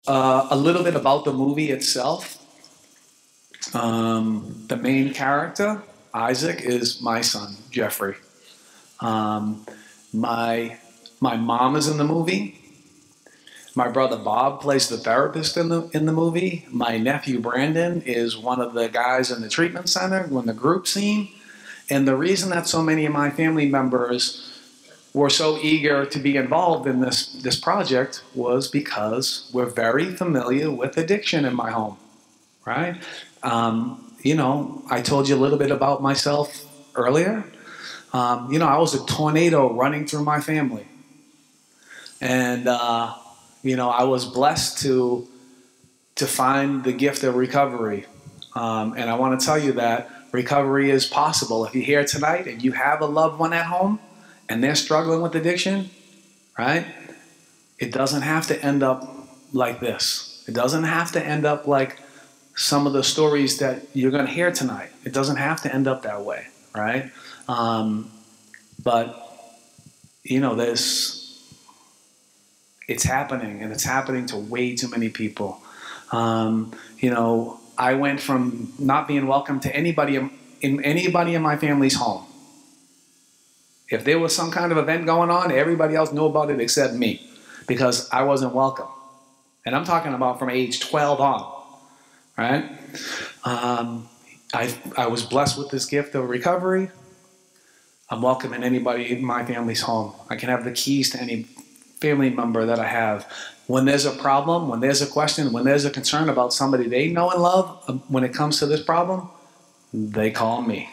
A little bit about the movie itself. The main character, Isaac, is my son, Jeffrey. Um, my my mom is in the movie. My brother Bob plays the therapist in the movie. My nephew Brandon is one of the guys in the treatment center when the group scene. And the reason that so many of my family members were so eager to be involved in this project was because we're very familiar with addiction in my home, right? I told you a little bit about myself earlier. I was a tornado running through my family. And, I was blessed to find the gift of recovery. And I want to tell you that recovery is possible. If you're here tonight and you have a loved one at home and they're struggling with addiction, right? It doesn't have to end up like this. It doesn't have to end up like some of the stories that you're going to hear tonight. It doesn't have to end up that way, right? But it's happening, and it's happening to way too many people. I went from not being welcome to anybody in my family's home. If there was some kind of event going on, everybody else knew about it except me, because I wasn't welcome. And I'm talking about from age 12 on, right? I was blessed with this gift of recovery. I'm welcoming anybody in my family's home. I can have the keys to any family member that I have. When there's a problem, when there's a question, when there's a concern about somebody they know and love, when it comes to this problem, they call me.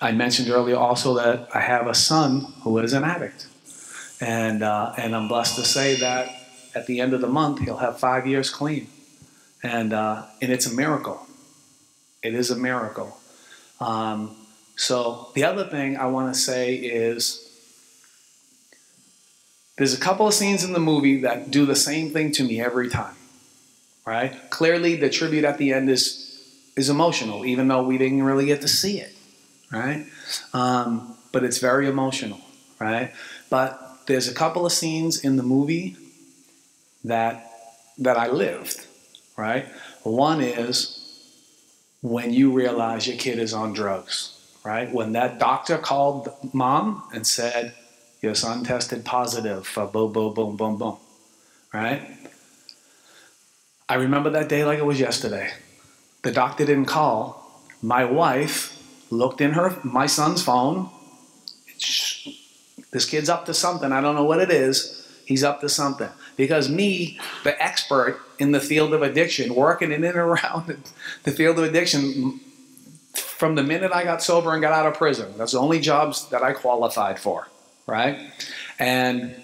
I mentioned earlier also that I have a son who is an addict. And I'm blessed to say that at the end of the month, he'll have 5 years clean. And it's a miracle. It is a miracle. So the other thing I want to say is there's a couple of scenes in the movie that do the same thing to me every time, right? Clearly, the tribute at the end is emotional, even though we didn't really get to see it, right? But it's very emotional, right? But there's a couple of scenes in the movie that I lived, right? One is when you realize your kid is on drugs, right? When that doctor called mom and said, your son tested positive for boom, boom, boom, boom, boom, right? I remember that day like it was yesterday. The doctor didn't call. My wife looked in my son's phone. This kid's up to something. I don't know what it is. He's up to something. Because me, the expert in the field of addiction, working in and around the field of addiction, from the minute I got sober and got out of prison, that's the only jobs that I qualified for, right? And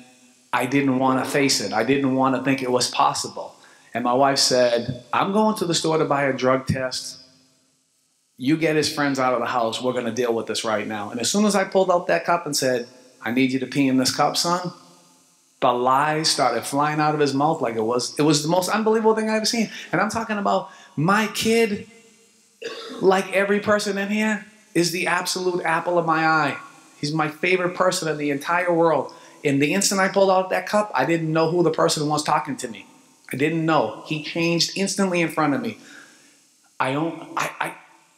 I didn't want to face it. I didn't want to think it was possible. And my wife said, I'm going to the store to buy a drug test. You get his friends out of the house. We're going to deal with this right now. And as soon as I pulled out that cup and said, I need you to pee in this cup, son, the lies started flying out of his mouth like it was the most unbelievable thing I've ever seen. And I'm talking about my kid, like every person in here, is the absolute apple of my eye. He's my favorite person in the entire world. In the instant I pulled out that cup, I didn't know who the person was talking to me. I didn't know. He changed instantly in front of me.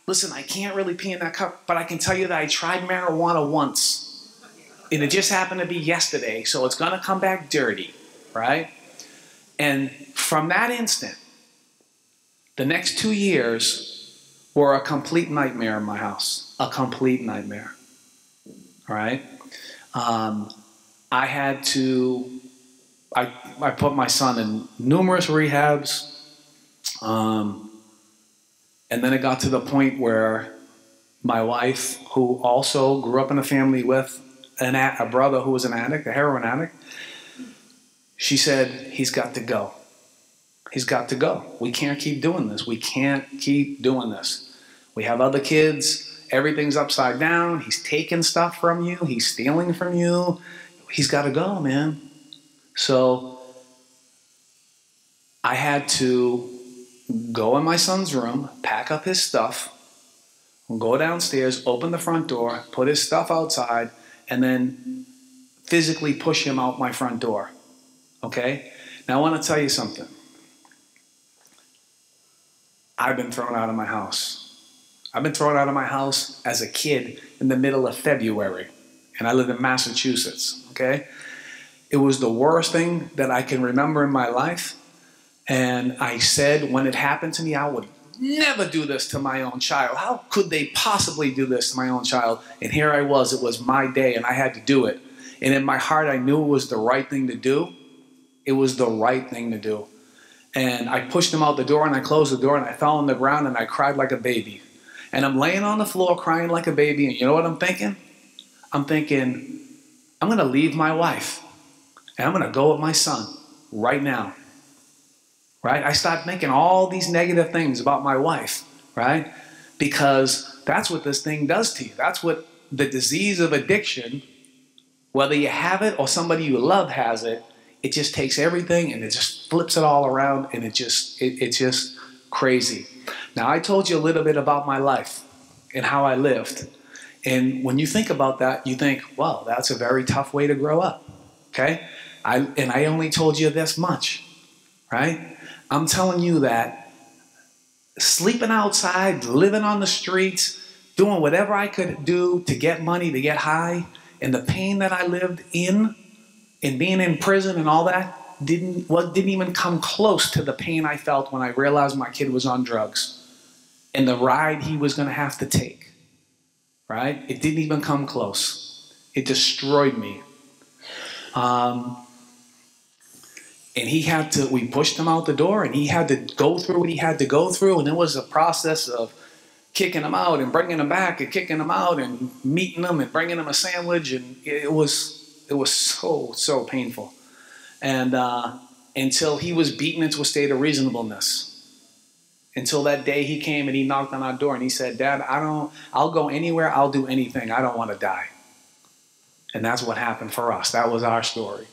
Listen, I can't really pee in that cup, but I can tell you that I tried marijuana once. And it just happened to be yesterday, so it's going to come back dirty, right? And from that instant, the next 2 years were a complete nightmare in my house. A complete nightmare, right? I put my son in numerous rehabs, and then it got to the point where my wife, who also grew up in a family with a brother who was an addict, a heroin addict, she said, he's got to go. He's got to go. We can't keep doing this. We can't keep doing this. We have other kids. Everything's upside down. He's taking stuff from you. He's stealing from you. He's got to go, man. So I had to go in my son's room, pack up his stuff, go downstairs, open the front door, put his stuff outside, and then physically push him out my front door. Okay? Now, I want to tell you something. I've been thrown out of my house. I've been thrown out of my house as a kid in the middle of February, and I lived in Massachusetts, okay? It was the worst thing that I can remember in my life, and I said when it happened to me, I would never do this to my own child. How could they possibly do this to my own child? And here I was, it was my day, and I had to do it. And in my heart, I knew it was the right thing to do. It was the right thing to do. And I pushed him out the door, and I closed the door, and I fell on the ground, and I cried like a baby. And I'm laying on the floor crying like a baby, and you know what I'm thinking? I'm thinking, I'm going to leave my wife, and I'm going to go with my son right now. Right? I started thinking all these negative things about my wife, right? Because that's what this thing does to you. That's what the disease of addiction, whether you have it or somebody you love has it, it just takes everything and it just flips it all around, and it's just crazy. Now, I told you a little bit about my life and how I lived. And when you think about that, you think, well, that's a very tough way to grow up, okay? I only told you this much, right? I'm telling you that sleeping outside, living on the streets, doing whatever I could do to get money, to get high, and the pain that I lived in, and being in prison and all that, didn't even come close to the pain I felt when I realized my kid was on drugs and the ride he was going to have to take, right? It didn't even come close. It destroyed me. And we pushed him out the door, and he had to go through what he had to go through. And it was a process of kicking him out and bringing him back and kicking him out and meeting him and bringing him a sandwich. And it was so painful. And until he was beaten into a state of reasonableness. Until that day he came and he knocked on our door and he said, Dad, I'll go anywhere. I'll do anything. I don't want to die. And that's what happened for us. That was our story.